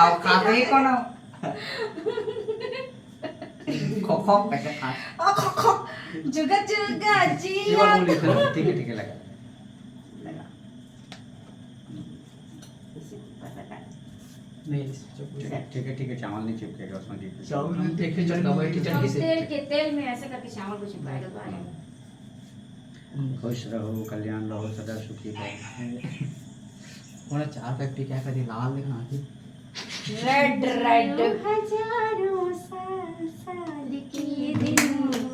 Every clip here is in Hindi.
आप खाते ही कौन हो? खो कैसे खा? जुगा जुगा ये जिया बात बोली थी। ठीक है लगा। लगा नहीं ठीक है चावल नहीं चिपकेगा उसमें ठीक है। चावल नहीं ठीक है चल दवाई ठीक हम से। तेल में ऐसे करके चावल को चिपकाएगा तो आएगा। खुश रहो कल्याण रहो सदा सुखी रहो। उन्हें 4 पैकेट क्या कर दी लाल देखना आती रेड रेड हजारों साल की दिन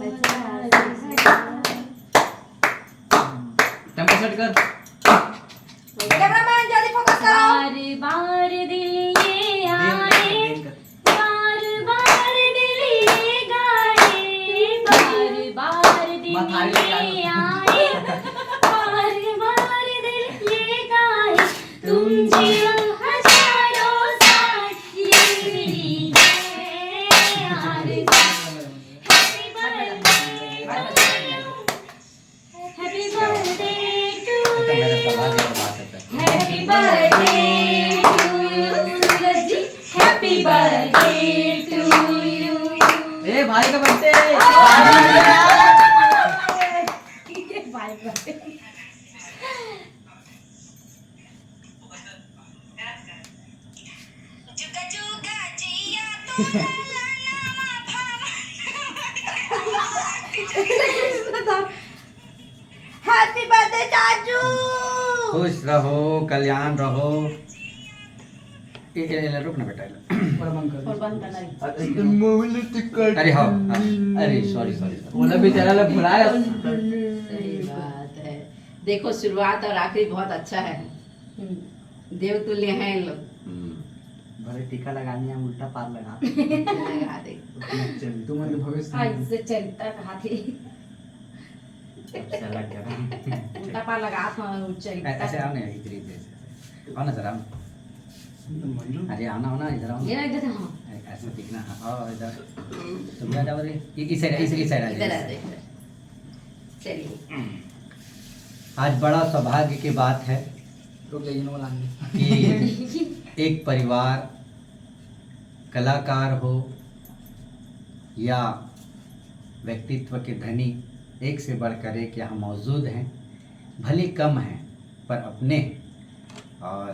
50 टेम्पो सेट कर। कैमरामैन जल्दी फोकस करो। बार बार दिल ये आए, बार बार दिल ये गाए, बार बार दिल मथारी ये आए, बार बार दिल ये गाए, तुम जियो हजारों साल ये मेरी है आरज़ू। हैप्पी बर्थडे टू मेरा यू, सौभाग्य की बात है। Happy birthday to you Suraj ji, happy birthday to you. ए भाई का बर्थडे भाई बर्थडे जुगा जुगा जिया तो हैप्पी बर्थडे चाचू। खुश रहो कल्याण रहो। ये रुक ना बेटा और बंद कर और बंद करना है। अरे हाँ अरे सॉरी बोला भी तेरा लोग भुलाया सही बात है। देखो शुरुआत और आखिरी बहुत अच्छा है। देवतुल्य हैं इन लोग। भले टीका लगानी है उल्टा पार लगा लगा दे। तुम्हारे भविष्य आज से चलता हाथी अच्छा लग गया ना। उल्टा पार लगा हाथ में चलता। ऐसे आओ ना इधर इधर आओ ना जरा अरे आना होना इधर आओ ये ना इधर हाँ ऐसे दिखना हाँ आओ इधर तुम आ जाओ रे इस साइड इधर आ आ दे जाओ। चलिए आज बड़ा सौभाग्य की बात है रुक जाइए ना बोला कि एक परिवार कलाकार हो या व्यक्तित्व के धनी एक से बढ़कर एक यहाँ मौजूद हैं, भले कम हैं पर अपने हैं। और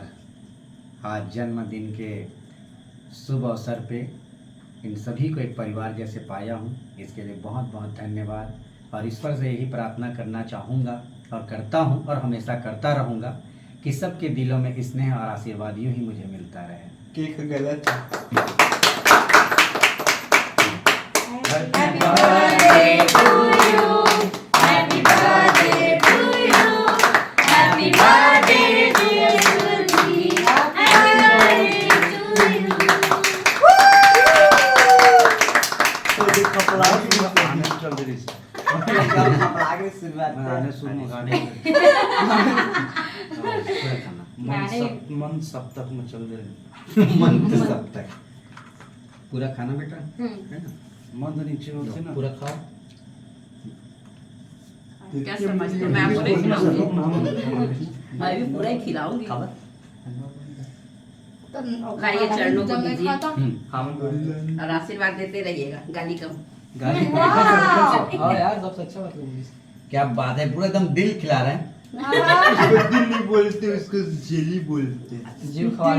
आज जन्मदिन के शुभ अवसर पे इन सभी को एक परिवार जैसे पाया हूँ, इसके लिए बहुत बहुत धन्यवाद। और ईश्वर से यही प्रार्थना करना चाहूँगा और करता हूँ और हमेशा करता रहूँगा कि सबके दिलों में स्नेह और आशीर्वाद यूँ ही मुझे मिलता रहे। केक गलत happy birthday to you happy birthday to you happy birthday dear Surji happy birthday to you. तो देख कपड़ा आने चल रही है आगे शुरुआत आने शुरू गाने मन सब तक में चल रहे मन तो सब तक पूरा खाना बेटा है ना मन तो नीचे होते ना पूरा खाओ। क्या समझते हो? मैं आपको नहीं खिलाऊंगी। मैं भी पूरा ही खिलाऊंगी। खाइए चरणों को दीजिए और आशीर्वाद देते रहिएगा। गाली कम। गाली हाँ यार सबसे अच्छा बात है क्या बात है पूरा एकदम दिल खिला रहे हैं। दिल नहीं बोलते उसको जेली बोलते जीव खवा